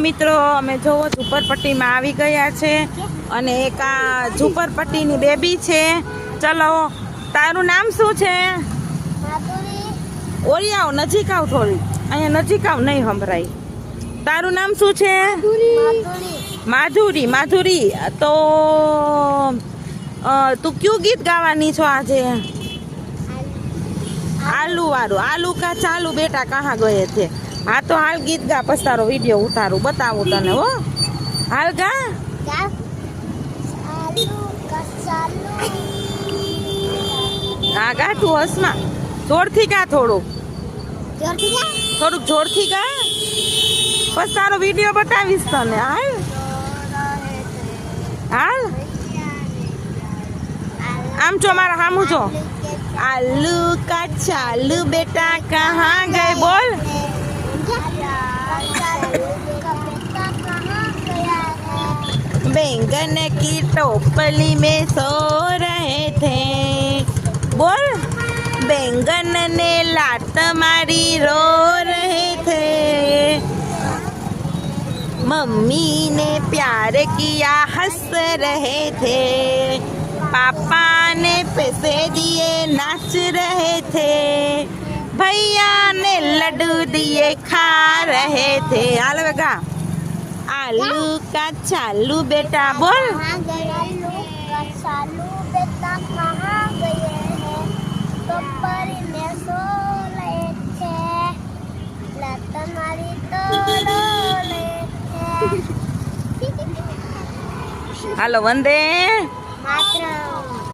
મિત્રો અમે જોવો ઝુંપડપટ્ટીમાં આવી ગયા છે અને એક આ ઝુંપડપટ્ટીની બેબી છે. ચલો તારું નામ શું છે? ઓરી આવ, નજીક આવ, થોડી અહીંયા નજીક આવ, નહીં સંભળાય. તારું નામ શું છે? માધુરી. માધુરી, તો તું કયું ગીત ગાવાની છો આજે? આલू वारू. आलू का चालू बेटा कहाँ गए थे? हाँ तो हाल गीत गा, पछ तारो वीडियो उतारू, बतावू तने. हो हाल गा. हाँ गा, तू हसमा जोरथी गा, થોડુંક જોરથી गा, पछ तारो वीडियो बतावीश तने. हाल हाल आम जो मारा हामू जो. आलू का चालू बेटा कहाँ गए? बोल. बैंगन की टोपली में सो रहे थे. बोल. बैंगन ने लात मारी रो रहे थे. मम्मी ने प्यार किया हंस रहे थे. पापा ने पैसे दिए नाच रहे थे. भैया ने लड्डू दिए खा रहे थे. हाल बेटा. आलू का चालू बेटा. बोल. आलू का चालू बेटा कहाँ गए हैं? टोपली में सो रहे थे. लत मारी तो रो रहे थे. हालो वंदे.